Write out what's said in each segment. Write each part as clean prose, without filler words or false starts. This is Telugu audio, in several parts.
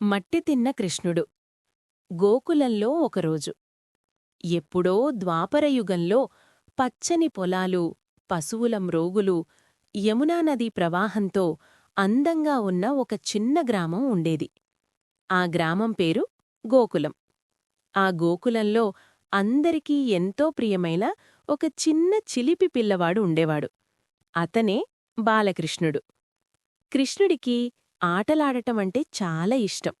మట్టి తిన్న కృష్ణుడు. గోకులంలో ఒకరోజు. ఎప్పుడో ద్వాపరయుగంలో పచ్చని పొలాలు, పశువుల మ్రోగులు, యమునానదీ ప్రవాహంతో అందంగా ఉన్న ఒక చిన్న గ్రామం ఉండేది. ఆ గ్రామం పేరు గోకులం. ఆ గోకులంలో అందరికీ ఎంతో ప్రియమైన ఒక చిన్న చిలిపి పిల్లవాడు ఉండేవాడు. అతనే బాలకృష్ణుడు. కృష్ణుడికి ఆటలాడటమంటే చాలా ఇష్టం.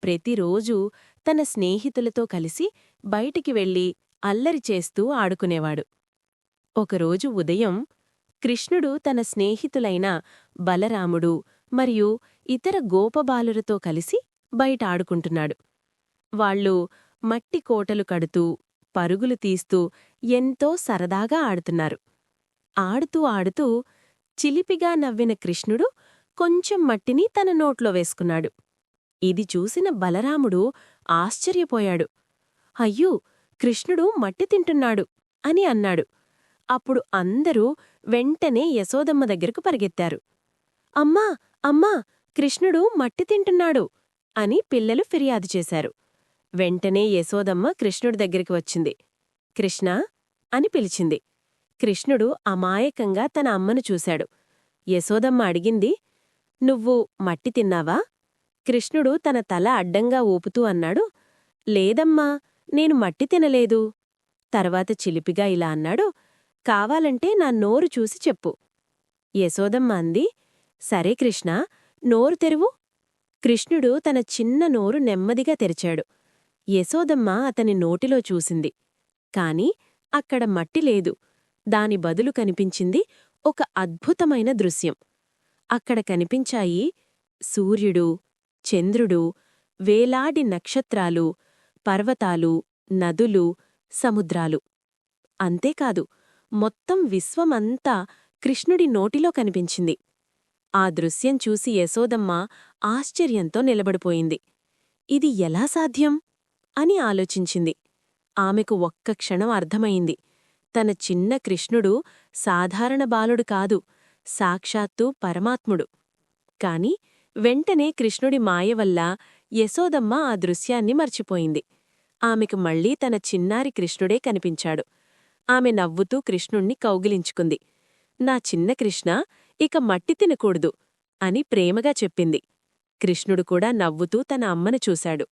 ప్రతిరోజూ తన స్నేహితులతో కలిసి బయటికి వెళ్ళి అల్లరి చేస్తూ ఆడుకునేవాడు. ఒకరోజు ఉదయం కృష్ణుడు తన స్నేహితులైన బలరాముడు మరియు ఇతర గోపబాలురతో కలిసి బయట ఆడుకుంటున్నాడు. వాళ్ళు మట్టి కోటలు కడుతూ, పరుగులు తీస్తూ ఎంతో సరదాగా ఆడుతున్నారు. ఆడుతూ ఆడుతూ చిలిపిగా నవ్విన కృష్ణుడు కొంచెం మట్టిని తన నోట్లో వేసుకున్నాడు. ఇది చూసిన బలరాముడు ఆశ్చర్యపోయాడు. అయ్యో, కృష్ణుడు మట్టి తింటున్నాడు అని అన్నాడు. అప్పుడు అందరూ వెంటనే యశోదమ్మ దగ్గరకు పరిగెత్తారు. అమ్మా, అమ్మా, కృష్ణుడు మట్టి తింటున్నాడు అని పిల్లలు ఫిర్యాదు చేశారు. వెంటనే యశోదమ్మ కృష్ణుడి దగ్గరికి వచ్చింది. కృష్ణా అని పిలిచింది. కృష్ణుడు అమాయకంగా తన అమ్మను చూశాడు. యశోదమ్మ అడిగింది, నువ్వు మట్టి తిన్నావా? కృష్ణుడు తన తల అడ్డంగా ఊపుతూ అన్నాడు, లేదమ్మా, నేను మట్టి తినలేదు. తర్వాత చిలిపిగా ఇలా అన్నాడు, కావాలంటే నా నోరు చూసి చెప్పు. యశోదమ్మ అంది, సరే కృష్ణా, నోరు తెరువు. కృష్ణుడు తన చిన్న నోరు నెమ్మదిగా తెరిచాడు. యశోదమ్మ అతని నోటిలో చూసింది. కాని అక్కడ మట్టి లేదు. దాని బదులు కనిపించింది ఒక అద్భుతమైన దృశ్యం. అక్కడ కనిపించాయి సూర్యుడు, చంద్రుడు, వేలాడి నక్షత్రాలు, పర్వతాలు, నదులు, సముద్రాలు. అంతేకాదు, మొత్తం విశ్వమంతా కృష్ణుడి నోటిలో కనిపించింది. ఆ దృశ్యం చూసి యశోదమ్మ ఆశ్చర్యంతో నిలబడిపోయింది. ఇది ఎలా సాధ్యం అని ఆలోచించింది. ఆమెకు ఒక్క క్షణం అర్థమయింది. తన చిన్న కృష్ణుడు సాధారణ బాలుడు కాదు, సాక్షాత్తూ పరమాత్ముడు. కాని వెంటనే కృష్ణుడి మాయవల్ల యశోదమ్మ ఆ దృశ్యాన్ని మర్చిపోయింది. ఆమెకు మళ్లీ తన చిన్నారి కృష్ణుడే కనిపించాడు. ఆమె నవ్వుతూ కృష్ణుణ్ణి కౌగిలించుకుంది. నా చిన్న కృష్ణ, ఇక మట్టి తినకూడదు అని ప్రేమగా చెప్పింది. కృష్ణుడు కూడా నవ్వుతూ తన అమ్మను చూశాడు.